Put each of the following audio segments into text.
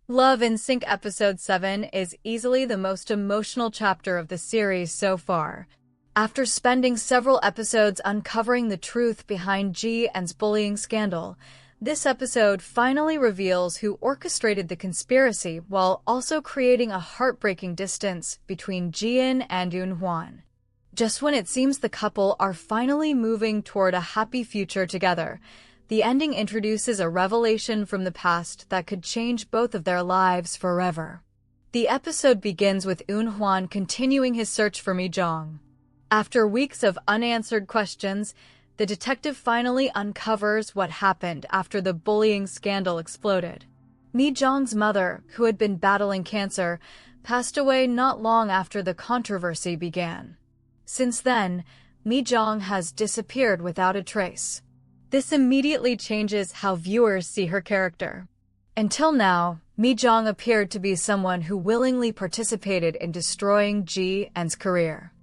Love in Sync Episode 7 is easily the most emotional chapter of the series so far. After spending several episodes uncovering the truth behind Ji-eun's bullying scandal, this episode finally reveals who orchestrated the conspiracy while also creating a heartbreaking distance between Ji-eun and Eun Hwan. Just when it seems the couple are finally moving toward a happy future together, the ending introduces a revelation from the past that could change both of their lives forever. The episode begins with Eun Hwan continuing his search for Mi Jeong. After weeks of unanswered questions, the detective finally uncovers what happened after the bullying scandal exploded. Mi Jeong's mother, who had been battling cancer, passed away not long after the controversy began. Since then, Mi Jeong has disappeared without a trace. This immediately changes how viewers see her character. Until now, Mi Jeong appeared to be someone who willingly participated in destroying Ji-eun's career.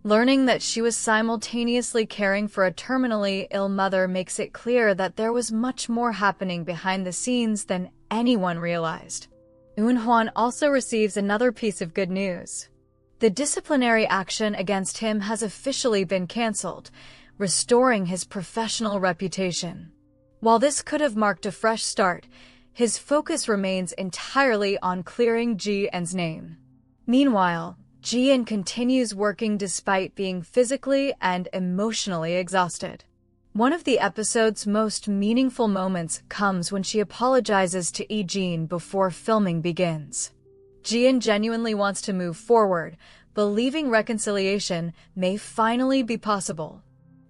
Learning that she was simultaneously caring for a terminally ill mother makes it clear that there was much more happening behind the scenes than anyone realized. Eun Hwan also receives another piece of good news. The disciplinary action against him has officially been cancelled, restoring his professional reputation. While this could have marked a fresh start, his focus remains entirely on clearing Ji-eun's name. Meanwhile, Ji-eun continues working despite being physically and emotionally exhausted. One of the episode's most meaningful moments comes when she apologizes to Lee before filming begins. Ji-eun genuinely wants to move forward, believing reconciliation may finally be possible.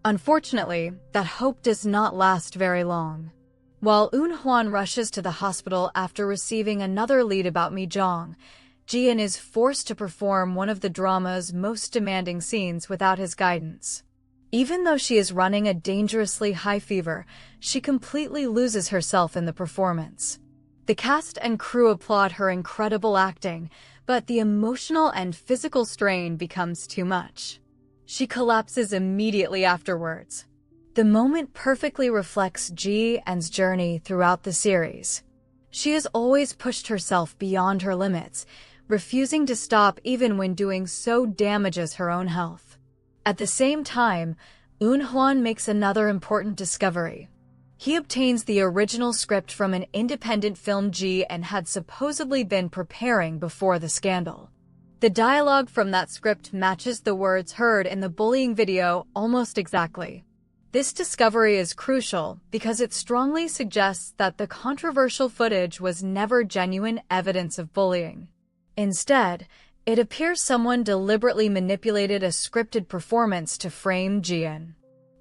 Unfortunately, that hope does not last very long. While Eun Hwan rushes to the hospital after receiving another lead about Mi Jeong, Ji-eun is forced to perform one of the drama's most demanding scenes without his guidance. Even though she is running a dangerously high fever, she completely loses herself in the performance. The cast and crew applaud her incredible acting, but the emotional and physical strain becomes too much. She collapses immediately afterwards. The moment perfectly reflects Ji-eun's journey throughout the series. She has always pushed herself beyond her limits, refusing to stop even when doing so damages her own health. At the same time, Eun Hwan makes another important discovery. He obtains the original script from an independent film Ji-eun had supposedly been preparing before the scandal. The dialogue from that script matches the words heard in the bullying video almost exactly. This discovery is crucial because it strongly suggests that the controversial footage was never genuine evidence of bullying. Instead, it appears someone deliberately manipulated a scripted performance to frame Ji-eun.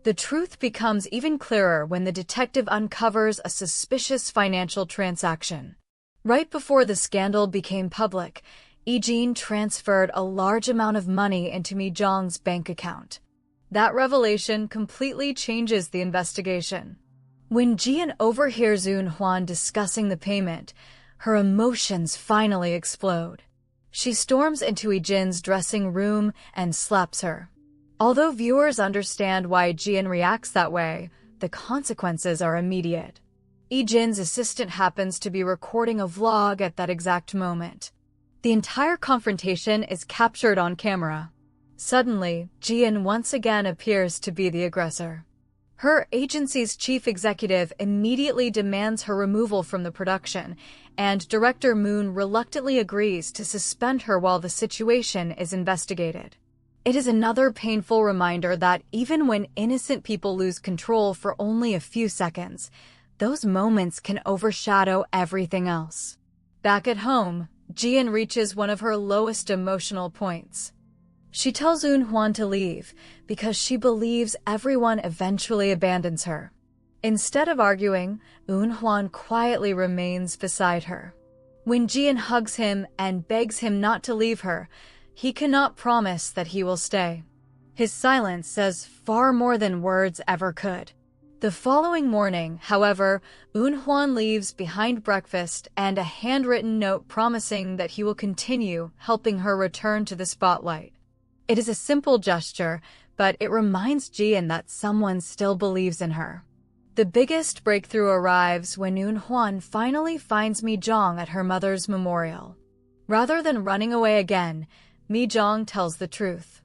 The truth becomes even clearer when the detective uncovers a suspicious financial transaction. Right before the scandal became public, Lee transferred a large amount of money into Mi Jeong's bank account. That revelation completely changes the investigation. When Ji-eun overhears Eun Hwan discussing the payment, her emotions finally explode. She storms into Lee-jin's dressing room and slaps her. Although viewers understand why Ji-eun reacts that way, the consequences are immediate. Lee-jin's assistant happens to be recording a vlog at that exact moment. The entire confrontation is captured on camera. Suddenly, Ji-eun once again appears to be the aggressor. Her agency's chief executive immediately demands her removal from the production, and director Moon reluctantly agrees to suspend her while the situation is investigated. It is another painful reminder that even when innocent people lose control for only a few seconds, those moments can overshadow everything else. Back at home, Ji-eun reaches one of her lowest emotional points. She tells Eun Hwan to leave because she believes everyone eventually abandons her. Instead of arguing, Eun Hwan quietly remains beside her. When Ji-eun hugs him and begs him not to leave her, he cannot promise that he will stay. His silence says far more than words ever could. The following morning, however, Eun Hwan leaves behind breakfast and a handwritten note promising that he will continue helping her return to the spotlight. It is a simple gesture, but it reminds Ji-eun that someone still believes in her. The biggest breakthrough arrives when Eun Hwan finally finds Mi Jeong at her mother's memorial. Rather than running away again, Mi Jeong tells the truth.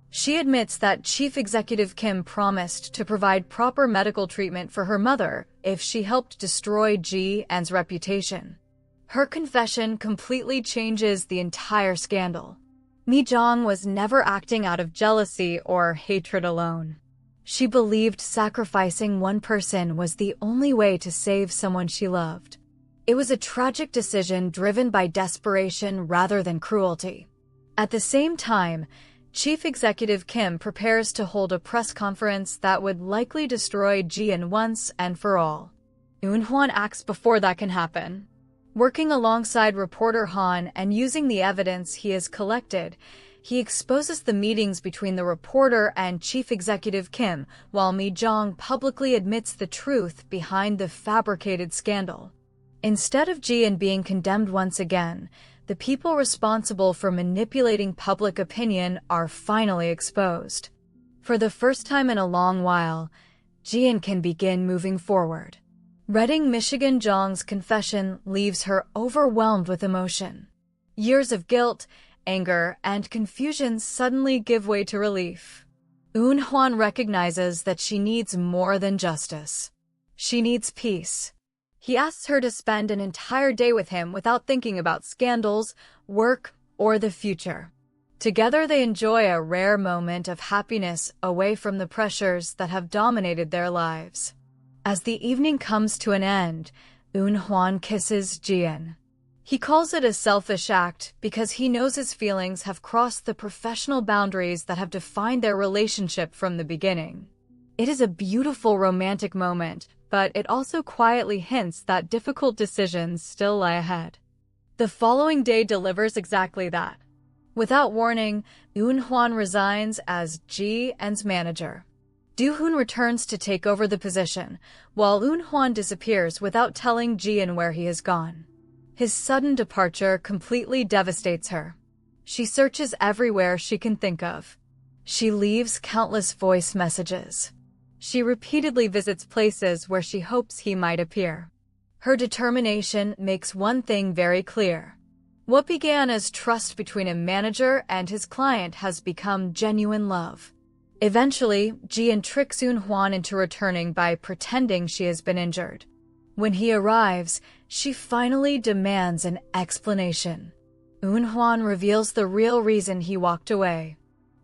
She admits that Chief Executive Kim promised to provide proper medical treatment for her mother if she helped destroy Ji-an's reputation. Her confession completely changes the entire scandal. Mi Jeong was never acting out of jealousy or hatred alone. She believed sacrificing one person was the only way to save someone she loved. It was a tragic decision driven by desperation rather than cruelty. At the same time, Chief Executive Kim prepares to hold a press conference that would likely destroy Ji-an once and for all. Eun Hwan acts before that can happen. Working alongside reporter Han and using the evidence he has collected, he exposes the meetings between the reporter and Chief Executive Kim, while Mi Jeong publicly admits the truth behind the fabricated scandal. Instead of Ji-an being condemned once again, the people responsible for manipulating public opinion are finally exposed. For the first time in a long while, Ji-an can begin moving forward. Reading Michigan Jeong's confession leaves her overwhelmed with emotion. Years of guilt, anger, and confusion suddenly give way to relief. Eun Hwan recognizes that she needs more than justice. She needs peace. He asks her to spend an entire day with him without thinking about scandals, work, or the future. Together they enjoy a rare moment of happiness away from the pressures that have dominated their lives. As the evening comes to an end, Eun Hwan kisses Ji-an. He calls it a selfish act because he knows his feelings have crossed the professional boundaries that have defined their relationship from the beginning. It is a beautiful romantic moment, but it also quietly hints that difficult decisions still lie ahead. The following day delivers exactly that. Without warning, Eun Hwan resigns as Ji-an's manager. Do-hoon returns to take over the position, while Eun Hwan disappears without telling Ji-an where he has gone. His sudden departure completely devastates her. She searches everywhere she can think of. She leaves countless voice messages. She repeatedly visits places where she hopes he might appear. Her determination makes one thing very clear. What began as trust between a manager and his client has become genuine love. Eventually, Ji-an tricks Eun Hwan into returning by pretending she has been injured. When he arrives, she finally demands an explanation. Eun Hwan reveals the real reason he walked away.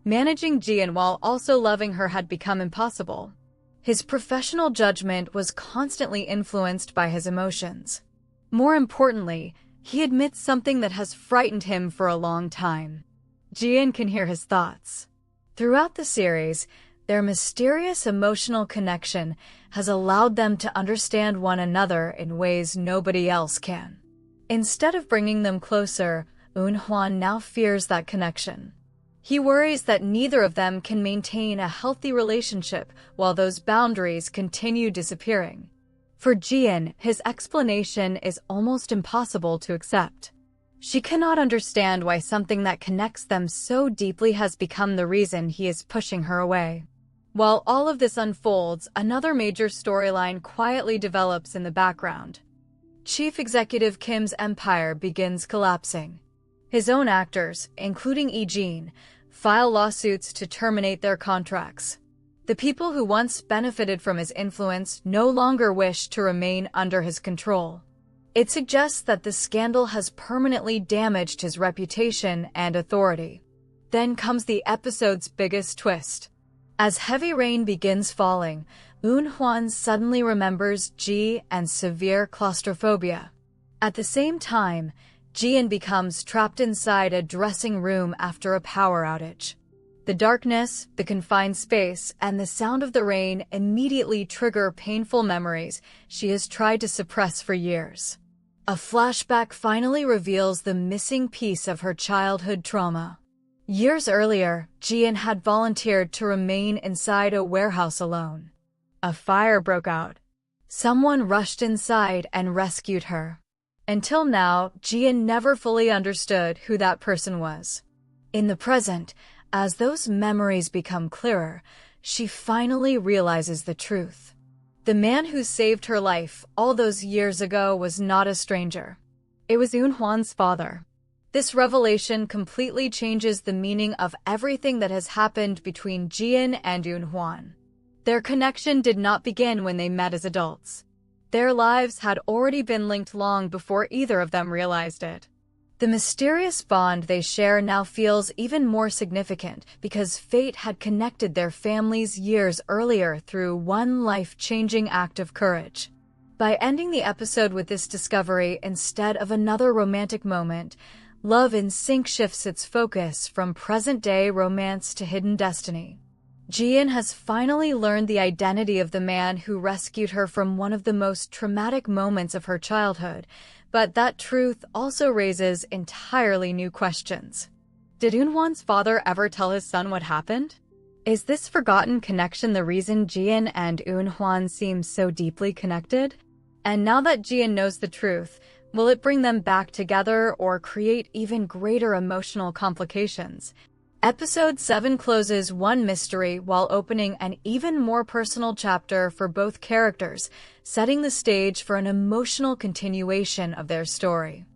Managing Ji-an while also loving her had become impossible. His professional judgment was constantly influenced by his emotions. More importantly, he admits something that has frightened him for a long time. Ji-an can hear his thoughts. Throughout the series, their mysterious emotional connection has allowed them to understand one another in ways nobody else can. Instead of bringing them closer, Eun Hwan now fears that connection. He worries that neither of them can maintain a healthy relationship while those boundaries continue disappearing. For Ji-an, his explanation is almost impossible to accept. She cannot understand why something that connects them so deeply has become the reason he is pushing her away. While all of this unfolds, another major storyline quietly develops in the background. Chief Executive Kim's empire begins collapsing. His own actors, including Lee-jin, file lawsuits to terminate their contracts. The people who once benefited from his influence no longer wish to remain under his control. It suggests that the scandal has permanently damaged his reputation and authority. Then comes the episode's biggest twist. As heavy rain begins falling, Eun Hwan suddenly remembers Ji-an's severe claustrophobia. At the same time, Ji-an becomes trapped inside a dressing room after a power outage. The darkness, the confined space, and the sound of the rain immediately trigger painful memories she has tried to suppress for years. A flashback finally reveals the missing piece of her childhood trauma. Years earlier, Ji-an had volunteered to remain inside a warehouse alone. A fire broke out. Someone rushed inside and rescued her. Until now, Ji-an never fully understood who that person was. In the present, as those memories become clearer, she finally realizes the truth. The man who saved her life all those years ago was not a stranger. It was Eun Hwan's father. This revelation completely changes the meaning of everything that has happened between Jian and Eun Hwan. Their connection did not begin when they met as adults. Their lives had already been linked long before either of them realized it. The mysterious bond they share now feels even more significant because fate had connected their families years earlier through one life-changing act of courage. By ending the episode with this discovery instead of another romantic moment, Love in Sync shifts its focus from present-day romance to hidden destiny. Jian has finally learned the identity of the man who rescued her from one of the most traumatic moments of her childhood, but that truth also raises entirely new questions. Did Eun Hwan's father ever tell his son what happened? Is this forgotten connection the reason Jian and Eun Hwan seem so deeply connected? And now that Jian knows the truth, will it bring them back together or create even greater emotional complications? Episode 7 closes one mystery while opening an even more personal chapter for both characters, setting the stage for an emotional continuation of their story.